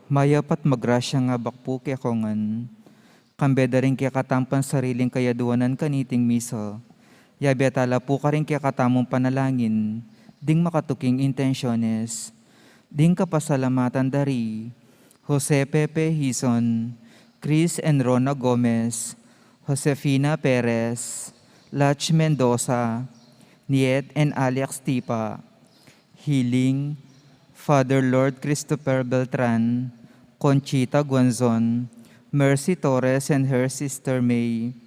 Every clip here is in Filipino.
Mayapat magrasya nga bakpo kaya kongan. Kambeda rin kaya katampan sariling kayaduanan kaniting miso. Yabi atala po ka rin kaya katamong panalangin. Ding makatuking intensyones. Ding kapasalamatan dari. Jose Pepe Hison, Chris and Rona Gomez, Josefina Perez, Lach Mendoza, Niet and Alex Tipa, Healing, Father Lord Christopher Beltran, Conchita Guanzon, Mercy Torres and her sister May,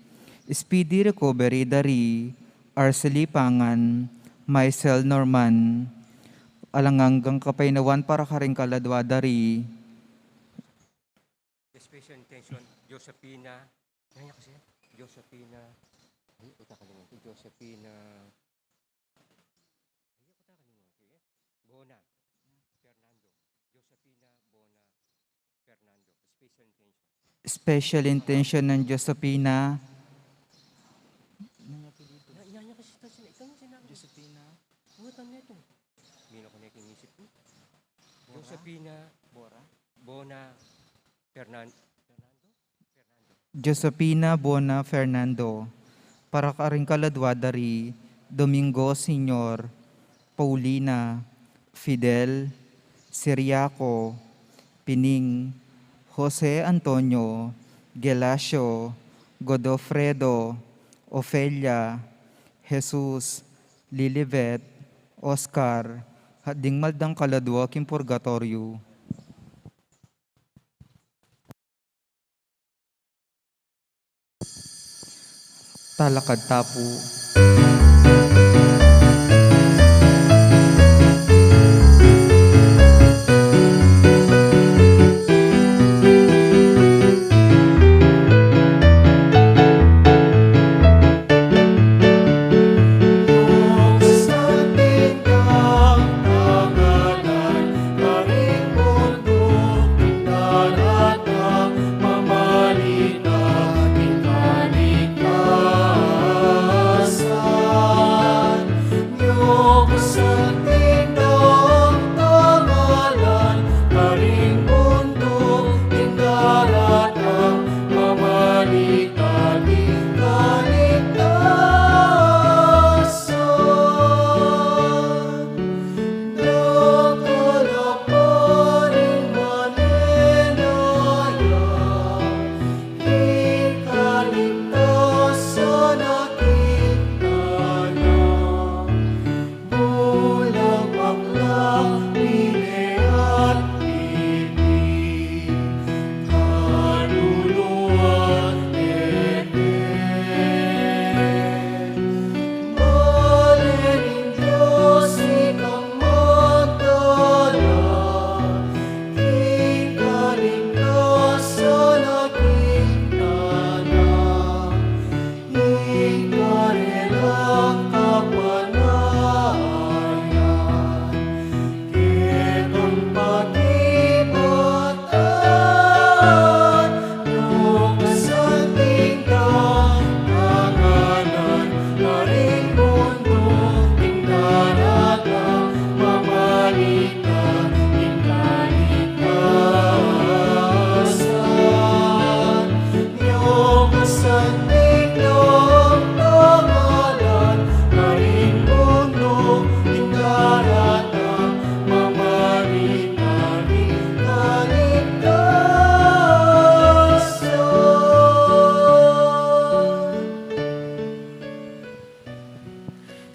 Speedy Recovery Dari, Arcely Pangan, Maisel Norman, Alanganggang Kapainawan para karing kaladwa Dari, Special intention, Josephina, nanya kasi, Josephina, ay, utakalimutan, Josephina, Bona, Fernando, Josephina, Bona, Fernando, special intention. Special intention ng Josephina, Nanya kasi ito, ikaw yung sinabi. Josephina, Butan na ito. Hindi na ko na inisip ko. Josephina, Bona, Fernando. Josephina Bona Fernando, para karing kaladwa Dari, Domingo Senior, Paulina, Fidel, Siriaco, Pining, Jose Antonio, Gelasio, Godofredo, Ofelia, Jesus, Lilibet, Oscar, hading maldang kaladwa kim purgatorio. Talakad tapo.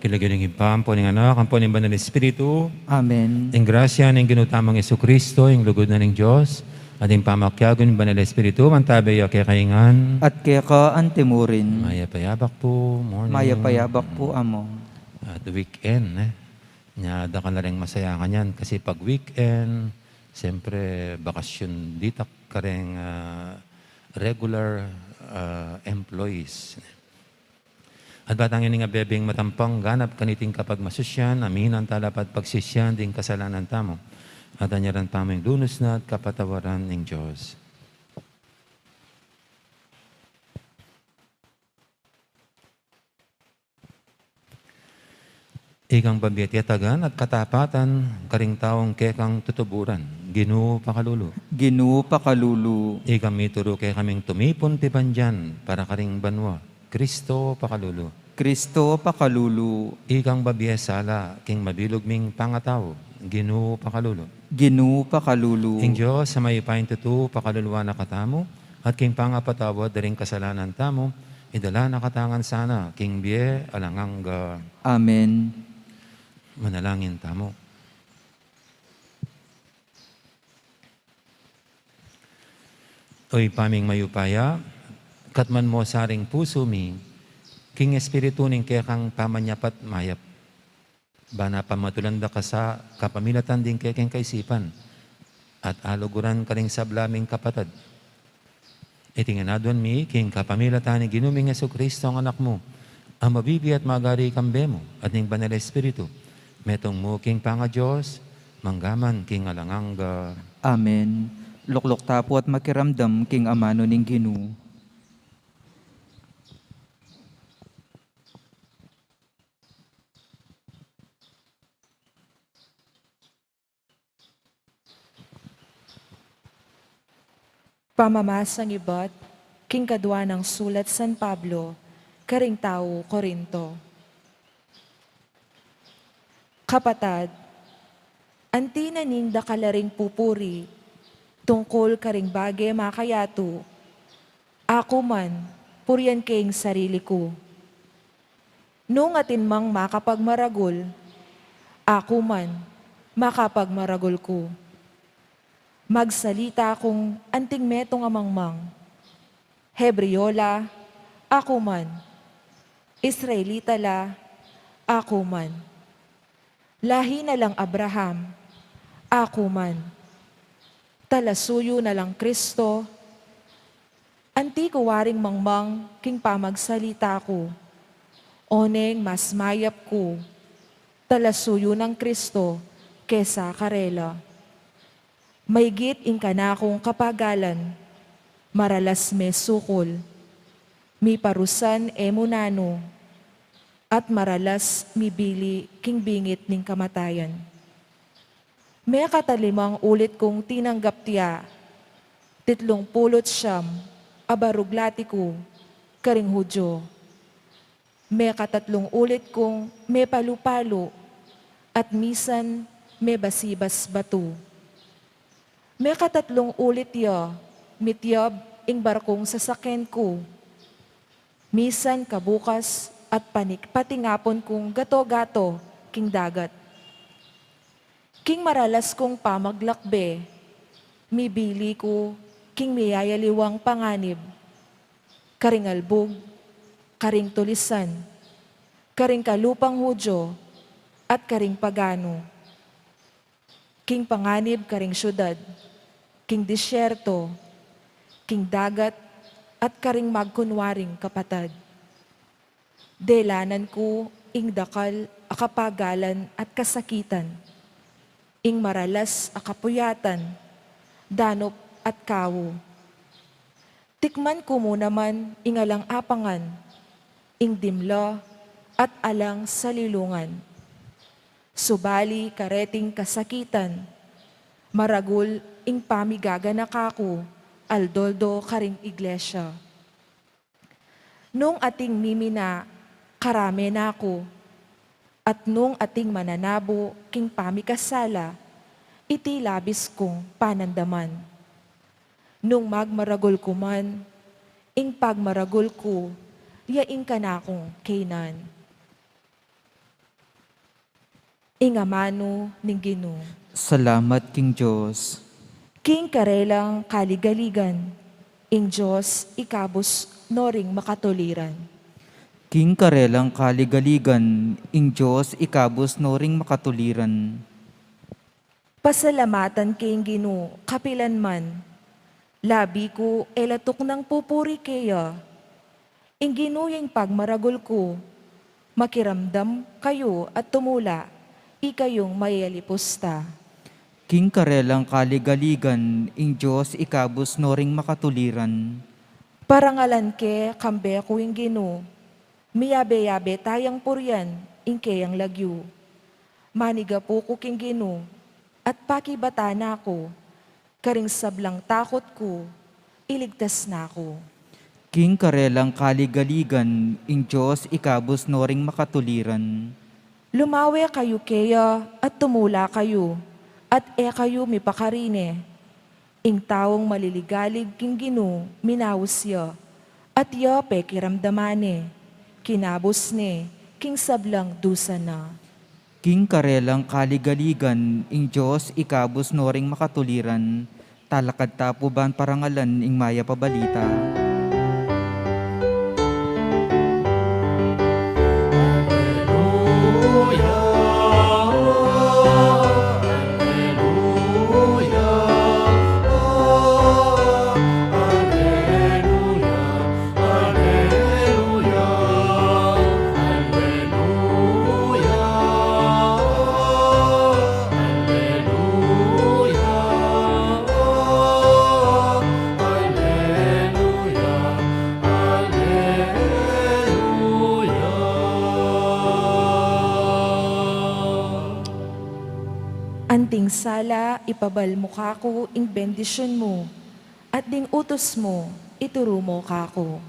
Kilagyan ng ipam po ng anak, ang po ng banal na Espiritu, Amen. ang grasya ng ginutamang Yesu Kristo, ang lugod na ng Diyos, at ang pamakyagon ng banal na Espiritu, mantabay kaya kaingan. At kaya ka antimurin, Maya payabak po, morning. mayapayabak po amo. At weekend, Nyada ka na rin masaya ka niyan. Kasi pag weekend, siyempre, bakasyon dito ka rin regular employees. At batang yun nga bebeng matampang ganap kaniting kapag masusyan, aminan talapat pagsisyan ding kasalanan tamo. At anyaran tamo yung lunos na at kapatawaran ng Diyos. Ikang pabiyatiyatagan at katapatan, karing taong kekang tutuburan. Ginoo pakalulu. Ginoo pakalulu. Ikami turo kay kaming tumipon ti bandyan para karing banwa. Kristo pakalulu. Kristo pakalulu. Ikang babiesala king mabilog ming pangataw. Ginoo pakalulu. Ginoo pakalulu. Ing Diyos sa may ipain tutu pakaluluwa na katamo at king pangapatawad daring kasalanan tamo idala na katangan sana king biye alangang Amen. manalangin tamo. Oy paming mayupaya, katman mo saring puso mi, king espiritu ning kaya kang pamanyapat mayap. Bana pamatulanda ka sa kapamilatan din kaya kang kaisipan, at aluguran ka ring sablaming kapatad. Itinganadwan mi, king kapamilatan ni ginuming Yesu Kristo ang anak mo, ang mabibi at magari kambe mo, at ning banal espiritu, metong mo king panga Diyos, manggaman king alangang Amen. Luklok tapo at makiramdam king amano ning Ginoo. Pamamasang ibat, king kadwa ng sulat San Pablo, karing tao Korinto. Kapatad, anti na ning dakalaring pupuri, tungkol karing bagay makayato, ako man, purian kayong sarili ko. Nung atin mang makapagmaragol, ako man, makapagmaragol ko. Magsalita akong anting metong amangmang. Hebriola, ako man. Israelita la, ako man. Lahi na lang Abraham, ako man. Talasuyo na lang Kristo, anti ko waring mangmang king pamagsalita ko. Oneng mas mayap ko, talasuyo ng Kristo kesa karela. Maygit ing kanakong kapagalan, maralas me sukol, mi parusan emunano, at maralas mibili king bingit ning kamatayan. May katalimang ulit kong tinanggap tiya, 30 abaruglati ko, karing Hudyo. May 3 ulit kong may palu-palo, at misan may basibas batu. May 3 ulit ya, mityab ing barkong sasakyan ko. Misan kabukas at patingapon kong gato-gato king dagat. King maralas kong pamaglakbe, mibili ko, king miyayaliwang panganib. Karing albog, karing tulisan, karing kalupang Hudyo, at karing pagano. King panganib karing syudad, king disyerto, king dagat, at karing magkunwaring kapatad. Delanan ko, ing dakal, akapagalan at kasakitan. Ing maralas akapuyatan, danop at kawo. Tikman ko mo naman ingalang apangan, ing dimla at alang salilungan. Subali kareting kasakitan, maragul ing pamigaga na kako, aldoldo karing iglesia. Nung ating mimina, karame na ako, at nung ating mananabo king pamikasala, iti labis kong panandaman. Nung magmaragol ko man, ing pagmaragol ko, yaing kanakong kainan. Ing amano ning Ginoo. Salamat king Diyos. King karelang kaligaligan, ing Diyos ikabos noring makatuliran. King karelang kaligaligan, ing Diyos ikabos no ring makatuliran. Pasalamatan kayong Ginoo, kapilan man, labi ko elatok ng pupuri kaya. Ing Ginoo yung pagmaragol ko, makiramdam kayo at tumula, ikayong mayalipusta. King karelang kaligaligan, ing Diyos ikabos no ring makatuliran. Parangalan ke kambe ko ing Ginoo, miyabe-yabe tayang puryan, ing kayang lagyo. Maniga po ko king Ginoo, at pakibata na ako, Karing sablang takot ko, iligtas na ako. King karelang kaligaligan, ing Diyos ikabos no ring makatuliran. Lumawe kayo kaya at tumula kayo, at kayo mipakarine. Ing taong maliligalig king Gino, minawos ya, at ya pekiramdamane, kinabos ne, king sablang dusa na. King karelang kaligaligan, ing Diyos ikabos no ring makatuliran. Talakad tapuban parangalan, ing maya pabalita. Anting sala, ipabal mo kako, ing bendisyon mo, at ding utos mo, ituro mo kako.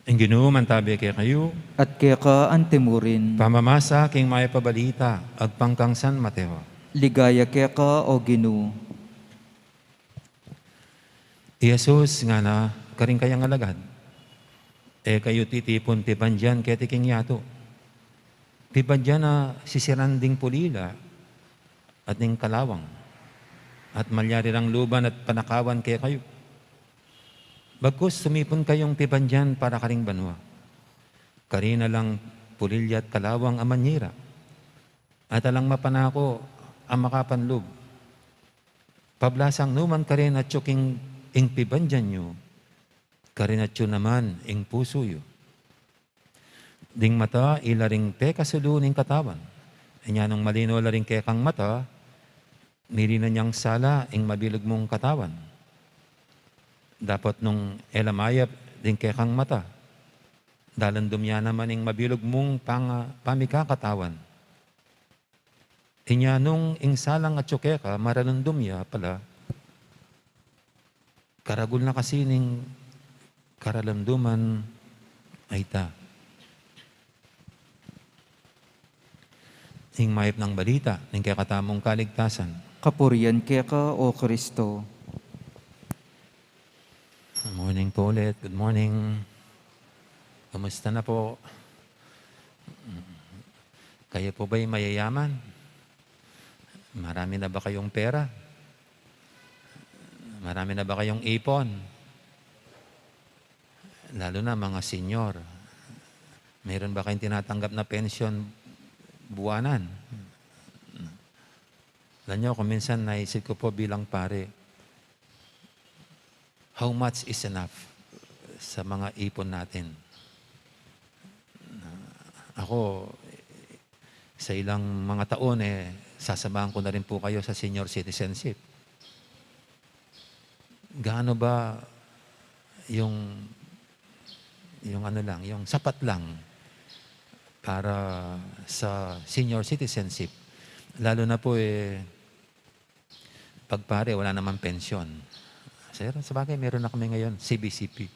Ang Ginoo mantabi kay kayo, At kaya ka antemurin. pamamasa king may pabalita, agpangkang San Mateo. Ligaya kaya ka o Ginoo. Jesus nga na, karing kayang alagad. Kayo titipon tibandyan kaya tiking yato. Tibandyan na sisiranding pulila at ning kalawang. At malyari lang luban at panakawan kaya kayo. Bagkus sumipon kayong tibandyan para karing banwa. Karina lang pulilya at kalawang amanyira. At alang mapanako ang makapanlog. Pablasang numan ka rin at tsuking ing pibandyan nyo. Karin at yun naman ing puso yo. Ding mata ilaring te kasulu ning katawan. Inyanong malino laring ke kang mata, niri na niyang sala ing mabilog mong katawan. Dapat nung elamayap din ke kang mata, dalandom yan naman ing mabilog mong pamikakatawan. Inyanong ing salang at tsukeka, maralundom ya pala, karagul na kasi ning karalamduman ay ta. Ing mayip ng balita, ning kakatamong kaligtasan. Kapurian kaya ka o Kristo. Good morning po ulit. Good morning. Kamusta na po? Kayo po ba'y mayayaman? Marami na ba kayong pera? Marami na ba kayong ipon? Lalo na mga senior. Mayroon ba kayong tinatanggap na pension buwanan? Alam niyo, kung minsan naisip ko po bilang pare, how much is enough sa mga ipon natin? Ako, sa ilang mga taon, sasamahan ko na rin po kayo sa senior citizenship. Gaano ba yung ano lang, yung sapat lang para sa senior citizenship? Lalo na po pag pare, wala namang pensyon. Sir, sabagay, meron na kami ngayon, CBCP.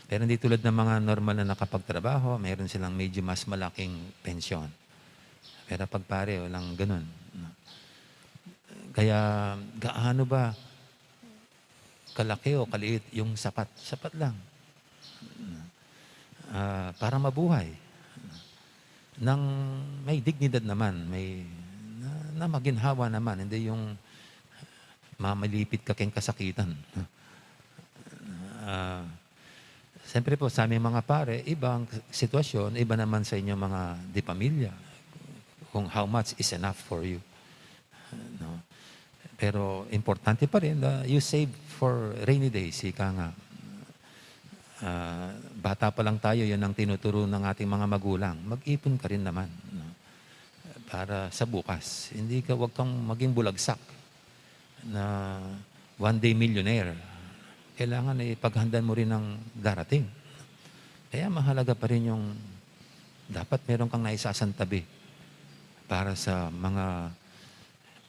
Pero hindi tulad ng mga normal na nakapagtrabaho, meron silang medyo mas malaking pensyon. Pero pag pare, walang ganun. Kaya, gaano ba kalaki o kaliit yung sapat? Sapat lang. Para mabuhay. Nang may dignidad naman, may na maginhawa naman, hindi yung mamalipit ka keng kasakitan. Siyempre po, sa aming mga pare, ibang sitwasyon, iba naman sa inyo mga di pamilya, kung how much is enough for you. No? Pero importante pa rin, you save for rainy days, ika nga. Bata pa lang tayo, yan ang tinuturo ng ating mga magulang. Mag-ipon ka rin naman, no? Para sa bukas. Hindi ka, wag kang maging bulagsak na one day millionaire. Kailangan ipaghandaan mo rin ang darating. Kaya mahalaga pa rin yung dapat meron kang naisasantabi para sa mga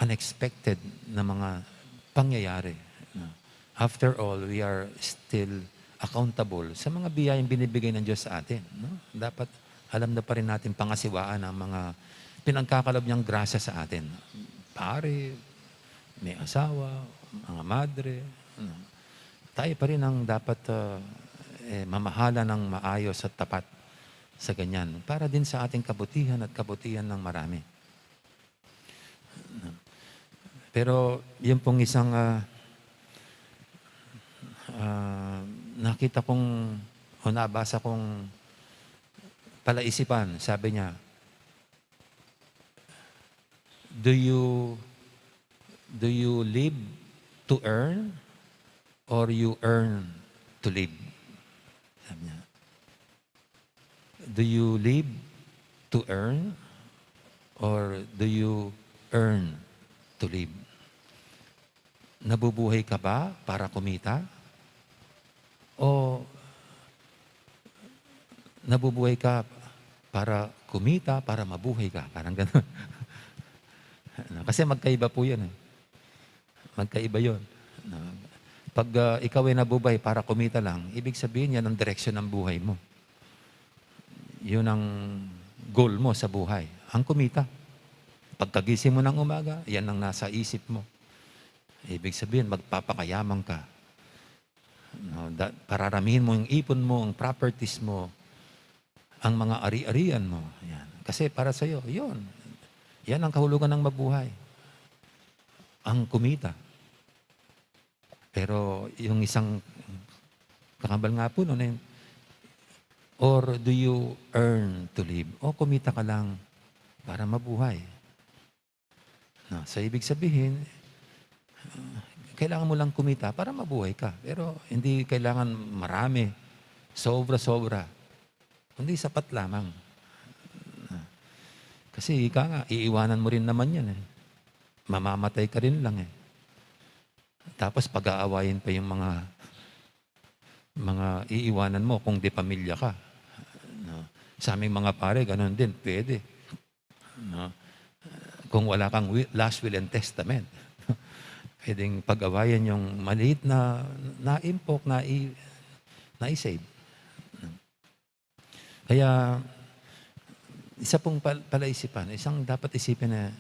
unexpected na mga pangyayari. After all, we are still accountable sa mga biyayang binibigay ng Diyos sa atin. No? Dapat alam na pa rin natin pangasiwaan ang mga pinagkakalob niyang grasya sa atin. Pare, may asawa, mga madre. No? Tayo pa rin ang dapat mamahala ng maayos at tapat sa ganyan. Para din sa ating kabutihan at kabutihan ng marami. Pero yun pong isang nakita kong o nabasa kong palaisipan. Sabi niya, do you live to earn or you earn to live? Sabi niya, do you live to earn or do you earn to live? Nabubuhay ka ba para kumita? O nabubuhay ka para kumita, para mabuhay ka? Parang gano'n. Kasi magkaiba po yun. Magkaiba yun. Pag ikaw ay nabubuhay para kumita lang, ibig sabihin yan ang direksyon ng buhay mo. Yun ang goal mo sa buhay. Ang kumita. Pagkagising mo ng umaga, yan ang nasa isip mo. Ibig sabihin, magpapakayaman ka. No, pararamihin mo yung ipon mo, ang properties mo, ang mga ari-arian mo. Yan. Kasi para sa iyo, yun. Yan ang kahulugan ng mabuhay. Ang kumita. Pero yung isang kakambal nga po noon, or do you earn to live? O kumita ka lang para mabuhay. No, so ibig sabihin, kailangan mo lang kumita para mabuhay ka. Pero hindi kailangan marami, sobra-sobra. Kundi sapat lamang. Kasi ika nga, iiwanan mo rin naman yan. Mamamatay ka rin lang. Tapos pag-aawayin pa yung mga iiwanan mo kung di pamilya ka. No? Sa aming mga pare, ganun din, pwede. No? Kung wala kang last will and testament. Pwedeng pag-awayan yung maliit na impok, na-save. Kaya, isa pong palaisipan, isang dapat isipin na,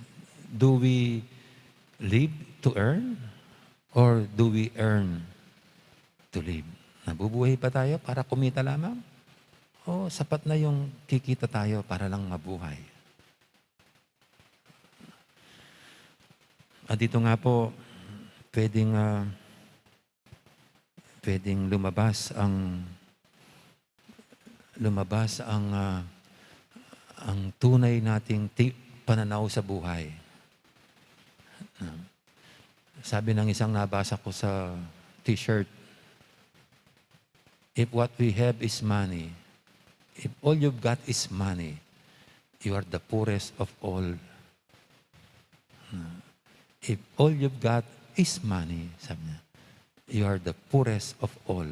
do we live to earn or do we earn to live? Nabubuhay pa tayo para kumita lamang? O sapat na yung kikita tayo para lang mabuhay? At dito nga po, pwedeng lumabas ang tunay nating pananaw sa buhay. Sabi ng isang nabasa ko sa t-shirt, if what we have is money, if all you've got is money, you are the poorest of all. If all you've got is money, sabi niya, you are the poorest of all.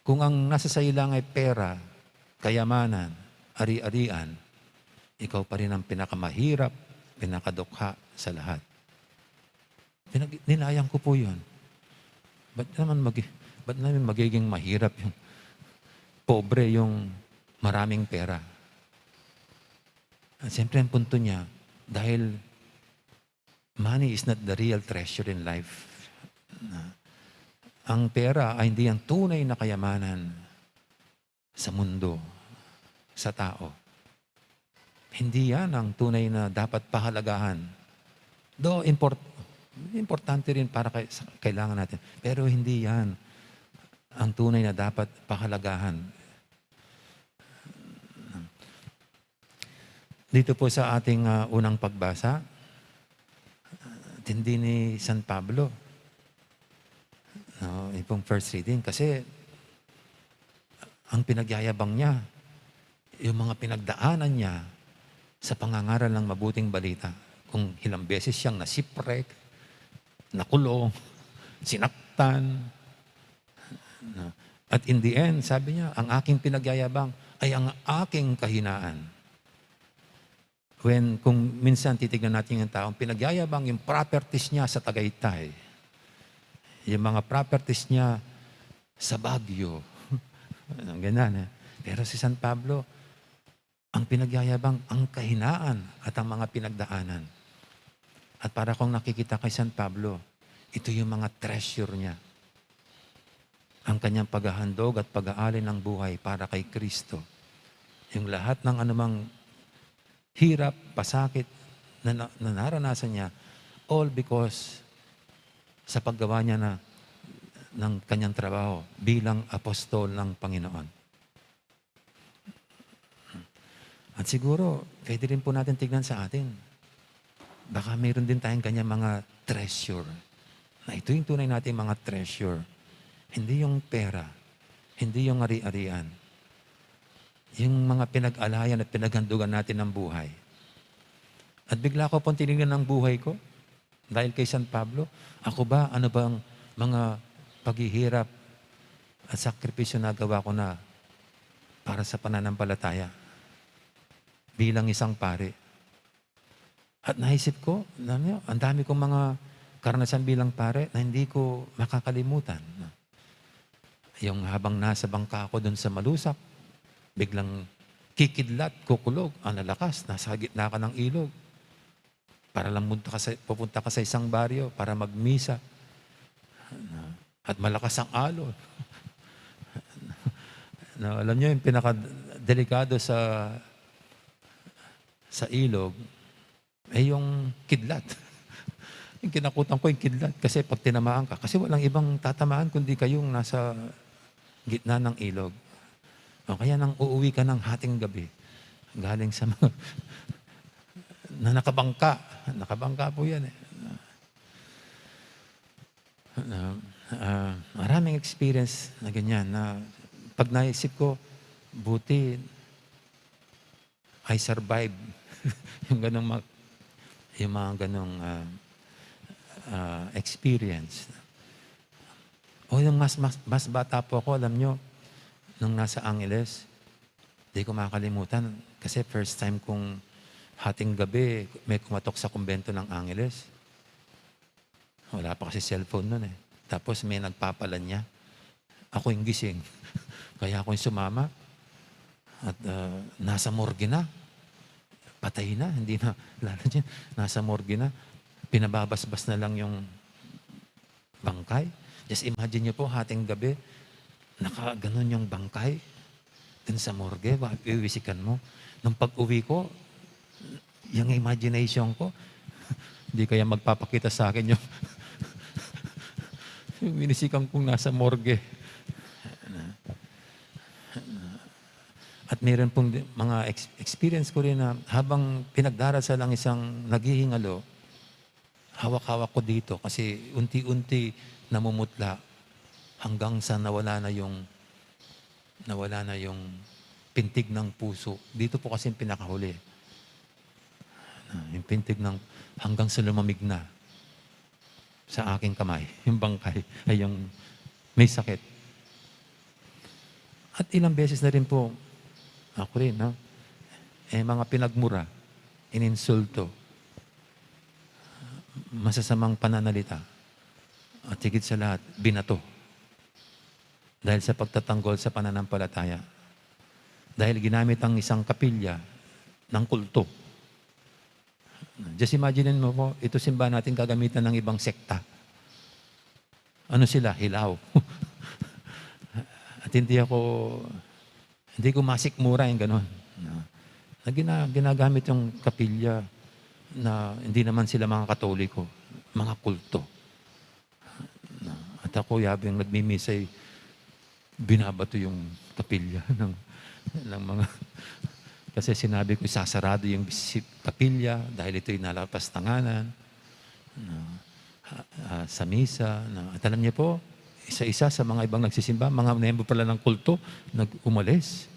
Kung ang nasa sayo lang ay pera, kayamanan, ari-arian, ikaw pa rin ang pinakamahirap, pinakadukha sa lahat. Nilayang ko po yun. Ba't naman magiging mahirap yung pobre yung maraming pera? At siyempre ang punto niya, dahil money is not the real treasure in life. Ang pera ay hindi ang tunay na kayamanan sa mundo, sa tao. Hindi yan ang tunay na dapat pahalagahan. Though importante rin para kailangan natin. Pero hindi yan ang tunay na dapat pahalagahan. Dito po sa ating unang pagbasa, tindi ni San Pablo. No, yung first reading. Kasi ang pinagyayabang niya, yung mga pinagdaanan niya sa pangangaral ng mabuting balita. Kung ilang beses siyang nasiprek, nakulong, sinaktan. No. At in the end, sabi niya, ang aking pinagyayabang ay ang aking kahinaan. Kung minsan titignan natin yung taong pinagyayabang yung properties niya sa Tagaytay, yung mga properties niya sa Baguio, ganyan. Pero si San Pablo, ang pinagyayabang, ang kahinaan at ang mga pinagdaanan. At para kung nakikita kay San Pablo, ito yung mga treasure niya. Ang kanyang paghahandog at pag-aalin ng buhay para kay Kristo. Yung lahat ng anumang hirap, pasakit na naranasan niya, all because sa paggawa niya ng kanyang trabaho bilang apostol ng Panginoon. At siguro, pwede rin po natin tignan sa atin. Baka mayroon din tayong kanyang mga treasure. Na ito yung tunay natin mga treasure. Hindi yung pera, hindi yung ari-arian. Yung mga pinag-alayan at pinaghandugan natin ng buhay. At bigla ko pong tinignan ng buhay ko, dahil kay San Pablo, ako ba, ano bang mga paghihirap at sakripisyo na gawa ko na para sa pananampalataya bilang isang pare. At naisip ko, ang dami kong mga karanasan bilang pare na hindi ko makakalimutan. Yung habang nasa bangka ako doon sa Malusak, biglang kikidlat, kukulog, ang lalakas, nasa gitna ka ng ilog. Para lang pupunta ka sa isang baryo para magmisa. At malakas ang alon. Alam niyo, yung pinakadelikado sa ilog, ay yung kidlat. Yung kinakutan ko yung kidlat. Kasi pag tinamaan ka, kasi walang ibang tatamaan kundi kayong nasa gitna ng ilog. O kaya nang uuwi ka ng hating gabi, galing sa mga na nakabangka. Nakabangka po yan eh. Maraming experience na ganyan na pag naisip ko, buti I survive yung mga ganong experience. O yung mas bata po ako, alam nyo, nung nasa Angeles, di ko makakalimutan kasi first time kong hating gabi may kumatok sa kumbento ng Angeles. Wala pa kasi cellphone nun eh. Tapos may nagpapalan niya. Ako yung gising. Kaya ako yung sumama. At nasa morgue na. Patay na. Hindi na, lalo dyan. Nasa morgue na. Pinababasbas na lang yung bangkay. Just imagine nyo po, hating gabi, nakaganon yung bangkay dun sa morgue, iwisikan mo. Nung pag-uwi ko, yung imagination ko, hindi kaya magpapakita sa akin yung winisikan kong nasa morgue. At mayroon pong mga experience ko rin na habang pinagdarasal ang isang naghihingalo, hawak-hawak ko dito kasi unti-unti namumutla hanggang sa nawala na yung pintig ng puso. Dito po kasi yung pinakahuli. Yung pintig hanggang sa lumamig na sa aking kamay. Yung bangkay ay yung may sakit. At ilang beses na rin po, ako rin, mga pinagmura, ininsulto, masasamang pananalita, at higit sa lahat, binato. Dahil sa pagtatanggol sa pananampalataya. Dahil ginamit ang isang kapilya ng kulto. Just imagine mo po, ito simbahan natin gagamitan ng ibang sekta. Ano sila? Hilaw. At hindi ko masikmura yung ganon. Ginagamit yung kapilya na hindi naman sila mga Katoliko, mga kulto. At ako, yabing nagmimisay, binabato yung kapilya ng mga... Kasi sinabi ko, isasarado yung kapilya dahil ito'y nalapastanganan sa misa. At alam niyo po, isa-isa sa mga ibang nagsisimba, mga miyembro pala ng kulto, umalis.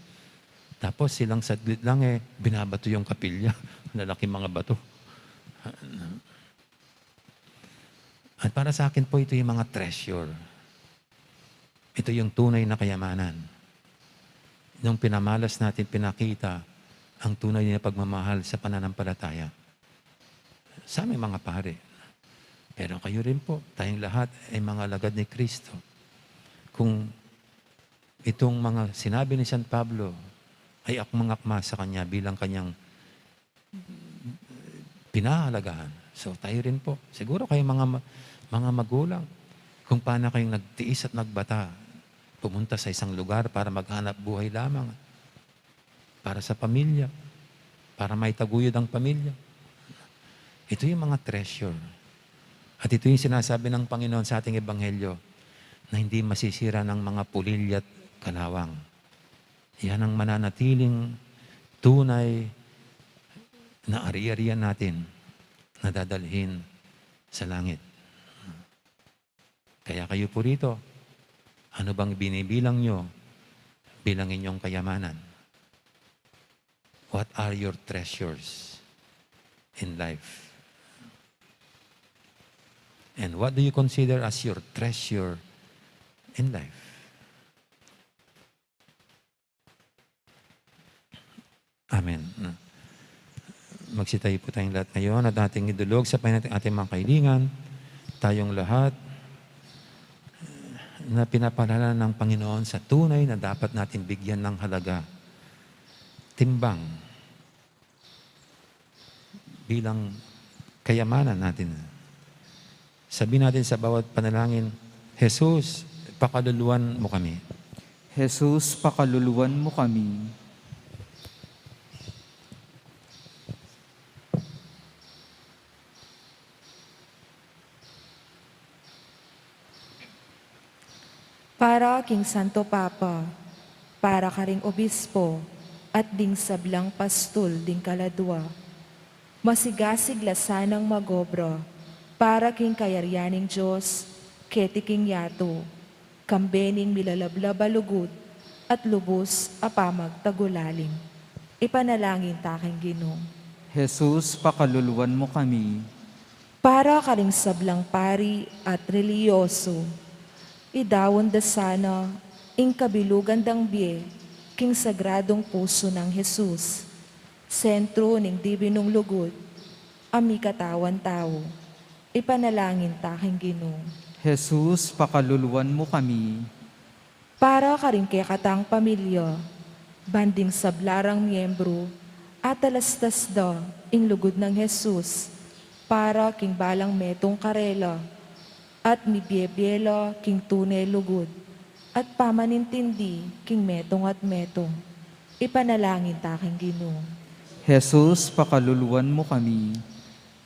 Tapos silang saglit lang binabato yung kapilya. Lalaking mga bato. At para sa akin po, ito yung mga treasure. Ito yung tunay na kayamanan. Nung pinamalas natin, pinakita ang tunay na pagmamahal sa pananampalataya. Sa aming mga pare. Pero kayo rin po, tayong lahat ay mga alagad ni Kristo. Kung itong mga sinabi ni San Pablo ay akmang-akma sa Kanya bilang Kanyang pinahalagahan. So tayo rin po. Siguro kayo mga magulang, kung paano kayong nagtiis at nagbata, pumunta sa isang lugar para maghanap buhay lamang. Para sa pamilya. Para maitaguyod ang pamilya. Ito yung mga treasure. At ito yung sinasabi ng Panginoon sa ating Ebanghelyo na hindi masisira ng mga pulilya at kalawang. Yan ang mananatiling tunay na ari-arian natin na dadalhin sa langit. Kaya kayo po rito, ano bang binibilang nyo bilang inyong kayamanan? What are your treasures in life? And what do you consider as your treasure in life? Amen. Magsitayo po tayong lahat ngayon at ating idulog sa ating mga kailingan. Tayong lahat na pinapalala ng Panginoon sa tunay na dapat natin bigyan ng halaga. Timbang bilang kayamanan natin. Sabihin natin sa bawat panalangin, Jesus, pakaluluwan mo kami. Jesus, pakaluluwan mo kami. Para King Santo Papa, para ka ring obispo, at ding sablang pastol ding kaladwa, masigasig lasanang magobra, para king kayaryaning Diyos, ketiking yato, kambening milalabla balugod, at lubos apamag tagulalim. Ipanalangin taking Ginoo. Jesus, pakaluluwan mo kami. Para ka ring sablang pari at reliyoso, idawon da sana ing kabilugan dang biye, king sagradong puso ng Jesus, sentro ning dibinong lugod, ami katawan tao, ipanalangin taking Ginoo. Jesus, pakaluluwan mo kami. Para ka rin kay katang pamilya, banding sablarang miyembro, at alastas da ing lugod ng Jesus, para king balang metong karela, at mibiebela king tunay lugod, at pamanintindi king metong at metong, ipanalangin taking Ginoo. Jesus, pakaluluwan mo kami.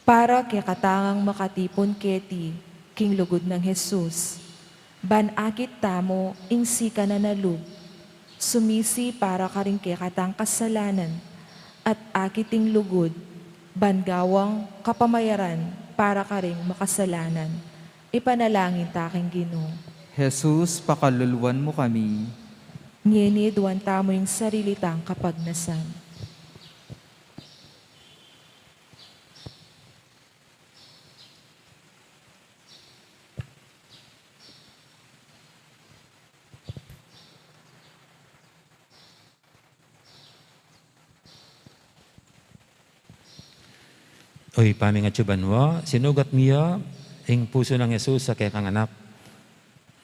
Para kay katangang makatipon keti, king lugod ng Jesus, banakit tamo ing sika na nalug, sumisi para ka rin kay katang kasalanan, at akiting lugod, bangawang kapamayaran para ka rin makasalanan, ipanalangin taking Ginoo. Jesus, pakaluluwan mo kami. Nginidwan tamo yung sarilitang kapagnasan. Oy, pamingatsuban mo, sinugat niya ing puso ng Jesus sa kekang anak.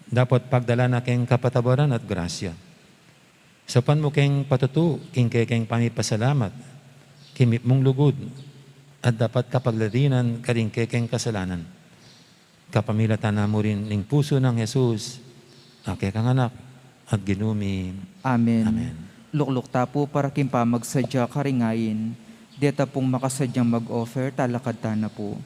Dapat pagdala na keng kapatawaran at grasya. Sa pan mo keng patutu, king kekeng pamipasalamat, kimip mong lugod, at dapat kapagladinan karing kekeng kasalanan. Kapamilatan na mo rin ing puso ng Jesus, kekang anak, at ginumi. Amen. Amen. Luklukta po para kimpa magsadya karingayin. Deta pong makasadyang mag-offer, talakad ta na po.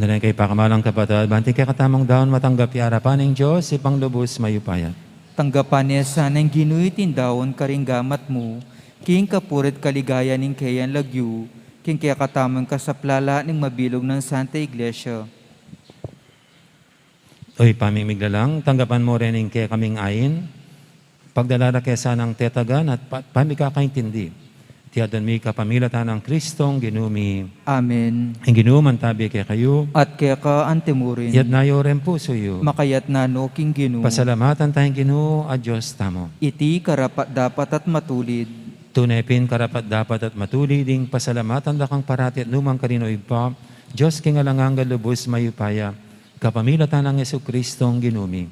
Dalayan kay pakamalang kapatid, banti kay katamang daon matanggap harapan ng Diyos, ipang lubos mayupaya. Tanggapan niya sanang ginuitin daon karinggamat mo, king kapurit kaligaya ning kayan lagyu, king kaya katamang kasaplala ning mabilog ng Santa Iglesia. Oy, pamimiglalang, tanggapan mo rin yung kaya kaming ayin, pagdalara kaya sanang tetagan at pamikakaintindi. Tiyadan mi kapamilatan ng Kristong ginumi. Amen. Ang ginuman tabi kaya kayo, At kaya ka antemurin, yat nayo rin puso yo. makayat na no king ginu, Pasalamatan tayong Ginoo at Diyos tamo. iti karapat dapat at matulid. Tunay pin karapat dapat at matuli ding pasalamatan dakang parati at lumang karinoy pa, Diyos kingalangang galubos mayupaya, kapamilatan ng Yesu Kristong ginumi.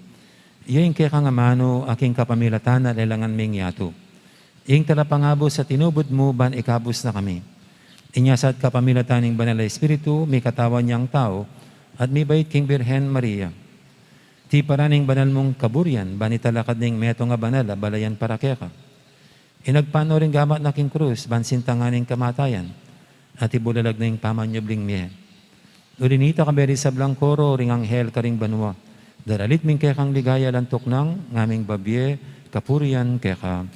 Iyon kaya kangamano aking kapamilatan na lelangan ming yato. Ing talapangabo sa tinubod mo ban ikabos na kami. Inyasat kapamilatan ng Banal na Espiritu, may katawan niyang tao, at may bait king Birhen Maria. Ti paraning banal mong kaburian, ban italakad ning meto nga banal, balayan para keka. Inagpano rin gamat na king krus, ban sintanganing kamatayan, at ibulalag na yung pamanyobling miye. Ulinita kaberi sa blangkoro, ring anghel karing banwa. Daralit ming kekang ligaya lantok ng ngaming babye, kapurian keka.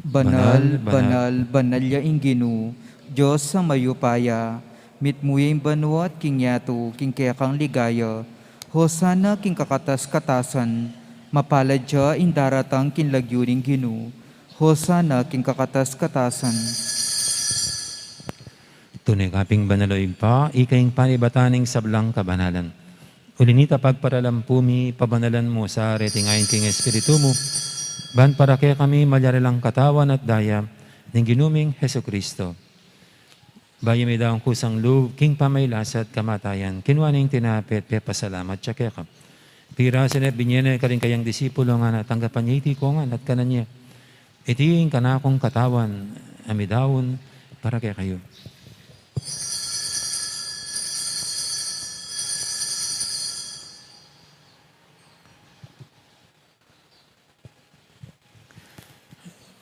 Banal, banal, banal ya inginu, Diyos sa mayupaya, mitmuyeng banwa at kingyato, king kaya kang ligaya, hosana king kakatas-katasan, mapalad siya in daratang kinlagyuring ginu, hosana king kakatas-katasan. Tunay kaping banaloy pa, ikaing panibataning sablang kabanalan. Ulinita pagparalampumi, pabanalan mo sa retingayin king Espiritu mo, ban para kaya kami malyarilang katawan at daya ng ginuming Heso Kristo. Bayo may daong kusang loob, king pamaylasat kamatayan, kinwaning tinapit, pasalamat siya kaya ka. Pira sinat binyena ka rin kayang disipulo nga natanggapan niya iti ko nga at kanan niya. Itiing kanakong katawan, amidawon, para kaya kayo.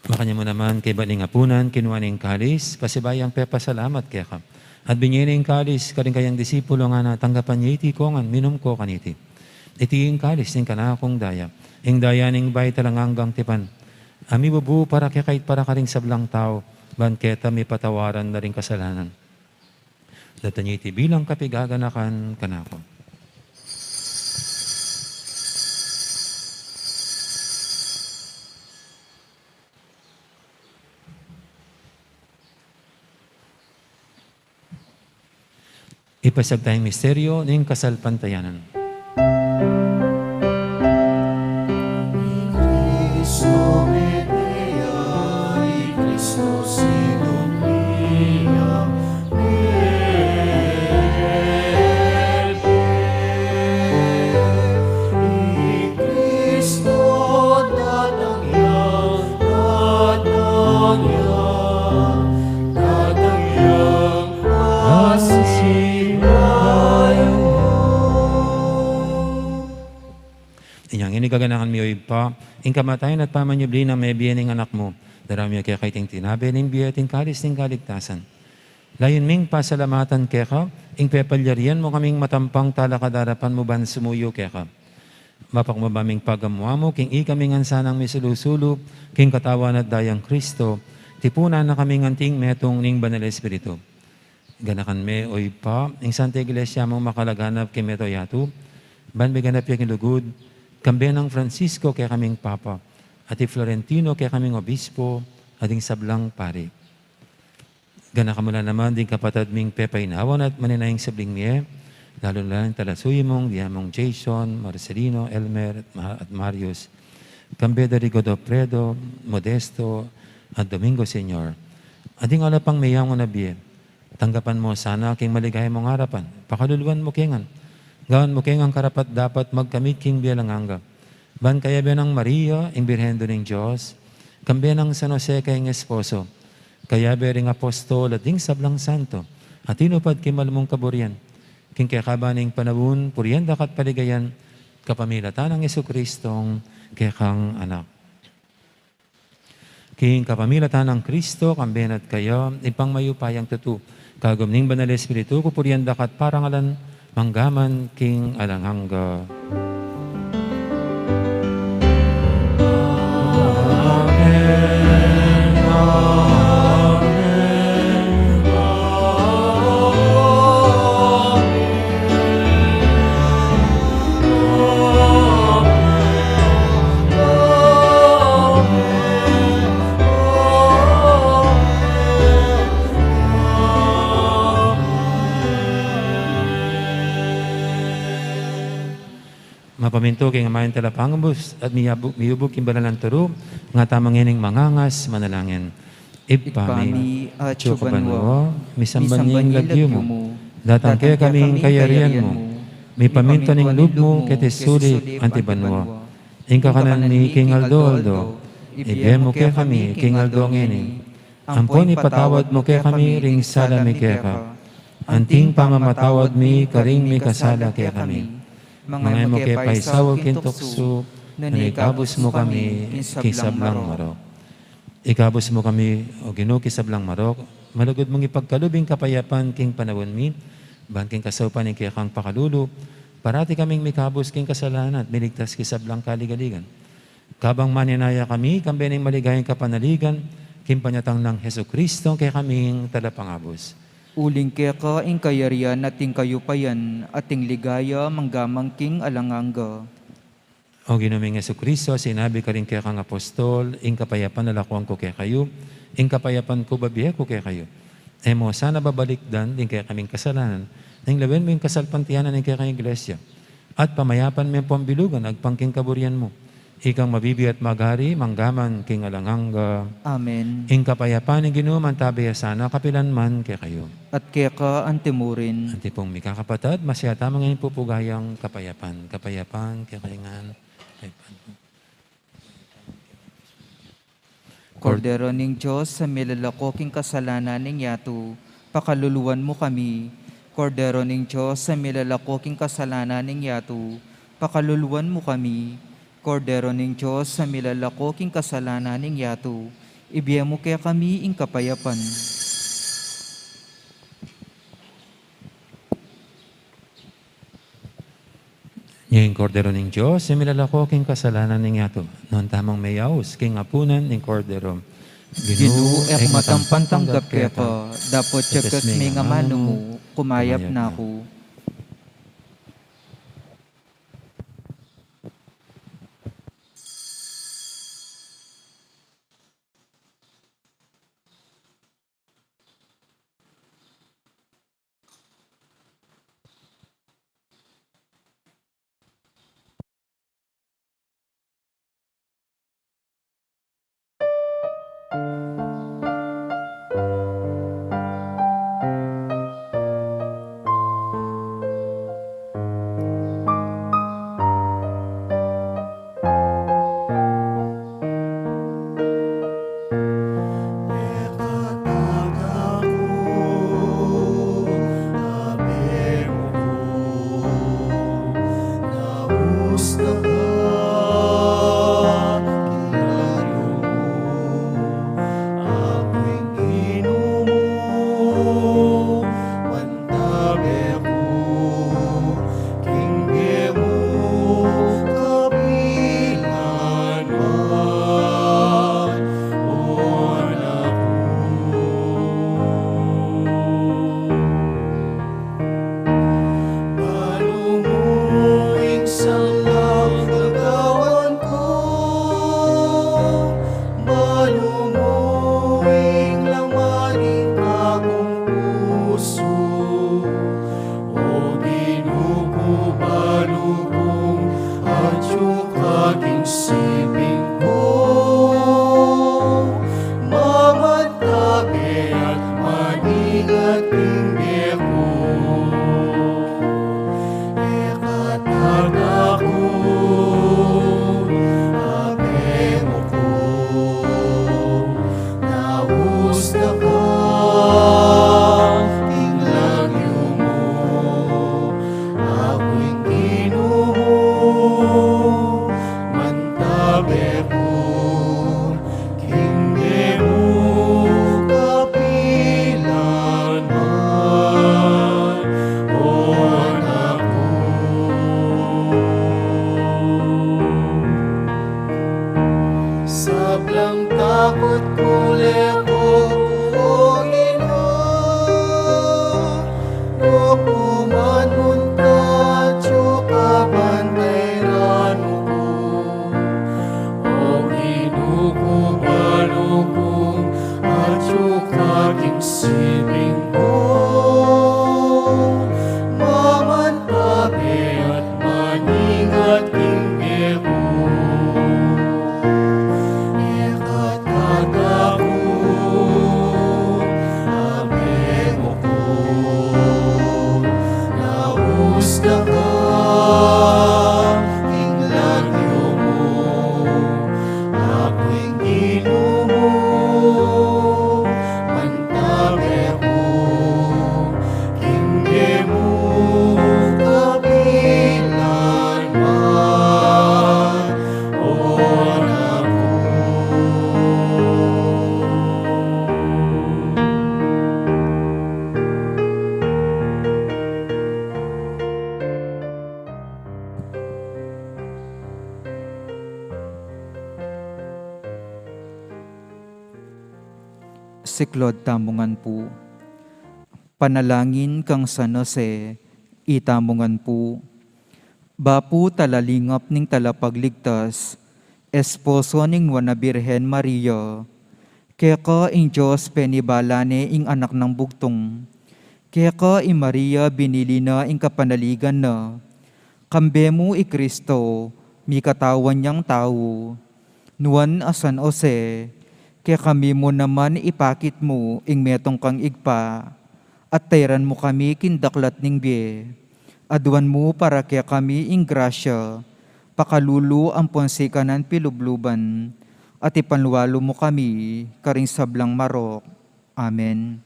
Makanya mo naman kay baling apunan, kinuha ng kalis, pasibayang pepasalamat kaya ka. At binyening kalis, karing kayang disipulo nga natanggapan niya iti kongan, minum ko kaniti. Iti yung kalis, ng kanakong daya. Ing daya ning bay talanganggang tipan. Ami bubu para kaya kahit para karing sablang tao, banketa may patawaran na rin kasalanan. Datan niya iti bilang kapigaganakan kanako. Ipasag tayong misteryo ng kasalpantayanan. Inyang inigaganakan miyo pa, ing kamatayan at pamanyubli na may biyening anak mo, darami kaya kaiting tinabi, ning biyeting kalis ning kaligtasan. Layon ming pasalamatan kaya ka, ing pepalyarian mo kaming matampang talakadarapan mo ban sumuyo kaya ka. Mapakmabaming pagamuha mo, king ikaming ansanang misulusulo, king katawan at dayang Kristo, tipunan na kaming anting metong ning Banal Espiritu. Ganakan me oy pa, ing Santa Iglesia mong makalaganap kay meto yatu, ban biganap yung lugod, kambiyan ng Francisco kaya kaming Papa, at Florentino kaya kaming Obispo, ating sablang pari. Gana kamula naman din kapatid ming pepainawan at maninayang sabling niya, lalo na lang talasuy mong, diamong Jason, Marcelino, Elmer, at Marius, Cambeda Rigodo Predo, Modesto, at Domingo Senior. Ading alapang mayang o nabiye, tanggapan mo sana aking maligay mong harapan, pakaluluan mo kengan, gawan mo kengang karapat dapat magkamit king bialanganga. Ban kaya biya ng Maria, ing Birhendo ng Diyos, kambiya ng San Jose kayong esposo, kaya biya ring apostol at ding sablang santo, at inupad kimal mong kaburian, king kaya kabaning panabun, purienda kat paligayan, kapamilatan ng Yesu Kristong kaya kang anak. King kapamilatan ng Kristo, kambiyan at kayo, ipang mayupayang tutu, kagumning Banal Espiritu, kupurienda kat parangalan, manggaman king alanghangga. Mapaminto king amayan talapangabos at miyubog king banalan turo nga tamang ining mangangas manalangin. Ipami at Chubanwa, misamban niyang lagyo mo, datang kaya kaming kayarian mo, may paminto ning loob mo ketesuli antibanwa. Ingka kanan ni King Aldo, ibigay mo kaya kami, King Aldo ngini. Ampon ipatawad mo kaya kami, ring sala mi kaya ka. Anting pamamatawad mi, karing mi kasala kaya kami. Mga mo kaya paisawag kintokso, nanikabos mo kami, kisablang marok. Ikabos mo kami, o ginukisablang marok, malugod mong ipagkalubing kapayapan king panawon mi, ban king kasaupan king kang pakalulu, parati kaming mikabos king kasalanan at miligtas kisablang kaligaligan. Kabang maninaya kami, kambening maligayang kapanaligan, king panyatang ng Heso Kristo, kaya kaming talapangabos. Uling kaya ka ing kayarian ating kayupayan, ating ligaya manggamang king alanganga. O ginuming Heso Kristo, sinabi ka rin kaya kang apostol, ing kapayapan nalakuan ko kaya kayo, ing kapayapan ko babihe ko kaya kayo. Mo sana babalikdan, din kaya kaming kasalanan, nang lawin mo yung kasalpantiyanan ng kaya kang iglesia. At pamayapan mo yung pambilugan, agpangking kaburian mo. Ikang mabibi at maghari, manggaman king alanganga. Amen. Ing kapayapan ng ginuman tabiya sana, kapilan man kaya kayo. At kaya ka antimurin. Anti pong mikakapatad, masiyata mga pupugayang kapayapan. Kapayapan, kaya kalingan. Kordero ning Diyos, sa milalakoking kasalanan ning yato, pakaluluwan mo kami. Kordero ning Diyos, sa milalakoking kasalanan ning yato, pakaluluwan mo kami. Kordero ning Diyos, sa milalakoking kasalanan ning yato, ibigay mo kaya kami ing kapayapan. Yung kordero ng Diyos, similala ko king kasalanan ng yato. Noon tamang mayaos, king apunan ng kordero. Ginu ek matampan tanggap kaya ka, dapat tsakas may nga mano mo, kumayap na ako. Mantabe ko takot kuleko Panginoon. No kumanunta tsuka bantay rano ko. O inukubalo ko at tsuka kinsibing ko. Mamantabi at maningat kingero. Siklod tamungan po. Panalangin kang San Jose, itamungan po. Bapu talalingap ning talapagligtas, esposo ning wana Birhen Maria, kaya ing Diyos penibalane ing anak ng bugtong, kaya ing Maria binili na ing kapanaligan na, kambe mo i Kristo, mi katawan niyang tao, nuan a San Jose, kaya kami mo naman ipakit mo ing metong kang igpa, at tayran mo kami kindaklat ning biye. Aduan mo para kaya kami ing grasya, pakalulu ang ponsikanan pilubluban, at ipanluwalo mo kami karing sablang marok. Amen.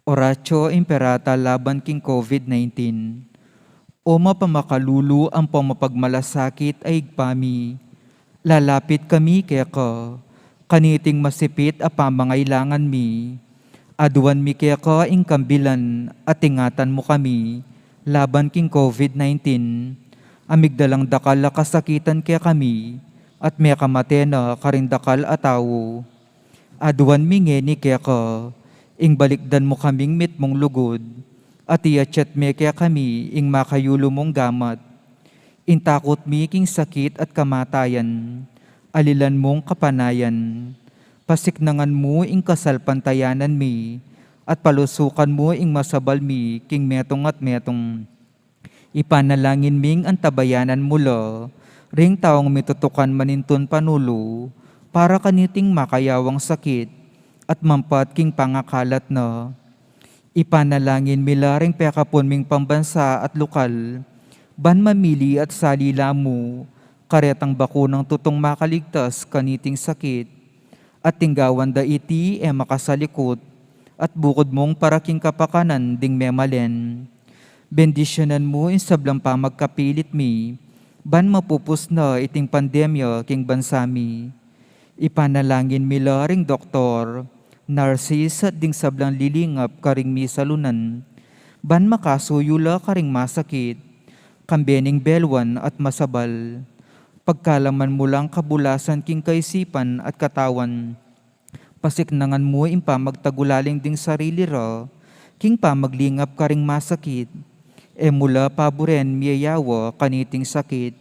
Oratio Imperata laban king COVID-19. O mapamakalulu ang pamapagmalasakit ay igpami, lalapit kami kaya ka, kaniting masipit a pamangailangan mi, aduan mi kaya ka ing kambilan at ingatan mo kami, laban king COVID-19, amigdalang dakal a kasakitan kaya kami, at may kamate na karindakal a tao. Aduan mi ngeni kaya ka, ing balikdan mo kaming mitmong lugod, at iachat mi kaya kami ing makayulo mong gamat. Intakot mi king sakit at kamatayan, alilan mong kapanayan, pasiknangan mo ing kasalpantayanan mi, at palusukan mo ing masabal mi king metong at metong. Ipanalangin ming antabayanan mula, ring taong mitutukan maninton panulo, para kaniting makayawang sakit, at mampat king pangakalat na. Ipanalangin mila ring pekapon ming pambansa at lokal, ban mamili at salila mo, karetang bakunang tutong makaligtas kaniting sakit, at tinggawan da iti makasalikot, at bukod mong paraking kapakanan ding memalen. Bendisyonan mo in sablang pamagkapilit mi, ban mapupus na iting pandemya king bansami. Ipanalangin mila ring doktor, narsis at ding sablang lilingap karing misalunan, ban makasuyula karing masakit, kambening belwan at masabal. Pagkalaman mo lang kabulasan king kaisipan at katawan, pasiknangan mo ing pamagtagulaling ding sarili ra, king pamaglingap karing masakit, mula paboren miyayawa kaniting sakit.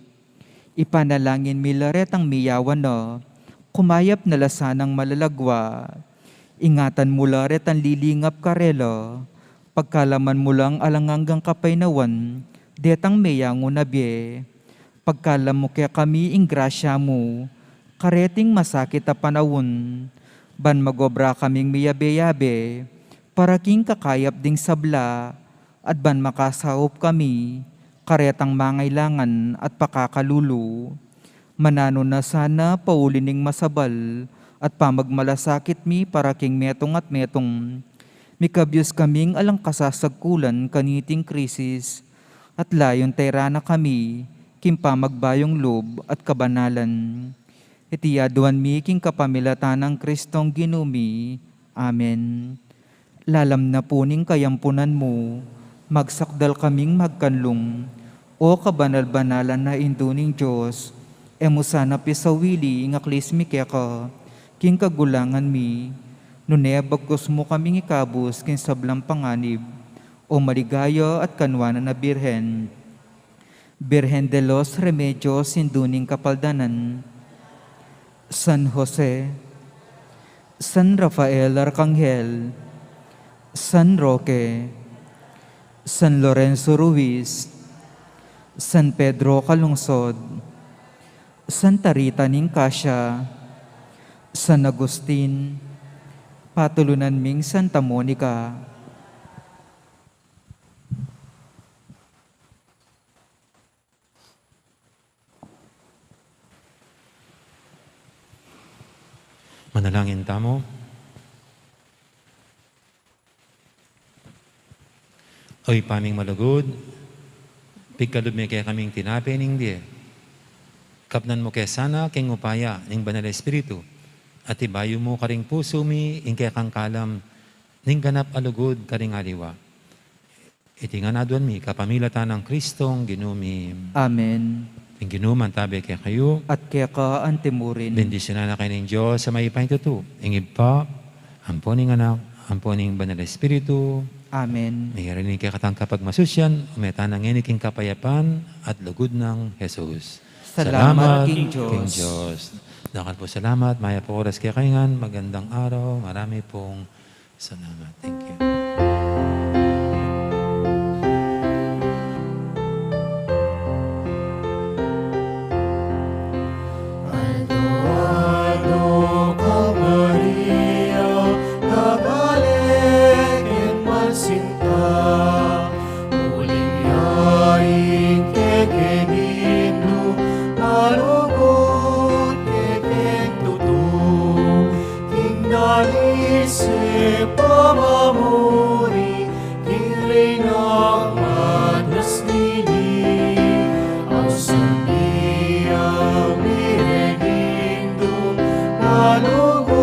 Ipanalangin mila retang miyawan na, kumayap na lasanang malalagwa, ingatan mula retan lilingap karela, pagkalaman mo lang alanganggang kapaynawan, detang meyango na biye. Pagkalam mo kaya kami ing grasya mo, kareting masakit a panawon, ban magobra kaming miyabe-yabe, para king kakayap ding sabla, at ban makasahop kami, karetang mangailangan at pakakalulu. Manano na sana paulining masabal, at pamagmalasakit mi para king metong at metong. Mikabyos kaming alang kasasagkulan kaniting krisis, at layon tayra na kami, kimpa magbayong loob at kabanalan. Itiyaduan mi king kapamilatan ng Kristong ginumi. Amen. Lalam na puning kayampunan mo, magsakdal kaming magkanlong, o kabanal-banalan na induning Diyos, emusana pisawili ing aklis mi keka, king kagulangan mi, nunebagkos mo kaming ikabus kin sablang panganib, o maligaya at kanwana na birhen. Birhen de los Remedios sinduning kapaldanan, San Jose, San Rafael Arcangel, San Roque, San Lorenzo Ruiz, San Pedro Calungsod, Santa Rita Ninkasya, San Agustin, patulunan ming Santa Monica. Manalangin tamo. Oy paming malugod, pigkalub mi kaya kaming tinapay ning di. Kapnan mo kaya sana king upaya ning banal na espiritu. At ibayo mo karing puso mi ing kaya kang kalam ning ganap alugod karing aliwa. Iti nga naduan mi kapamilatan ng Kristong ginumi. Amen. Ing ginuman tabi kaya kayo. At kaya ka antimurin. Bendisyon na kayo ng Diyos sa may ipahitutu. Ingib pa, amponing anak, amponing banal na espiritu. Amen. May harinig kaya katang kapag masusyan, umeta ng iniking kapayapan at lugod ng Jesus. Salamat, King Diyos. King Diyos. Dakan po salamat. Maya po oras kaya kaingan. Magandang araw. Marami pong salamat. Thank you. Aldo ka Maria, kabaligin mansinta, muling yaing kekenindo, malugot kekentutu, king nalisip pamamuri, king reynang madras nili, ang sandiyang mirenindo, malugot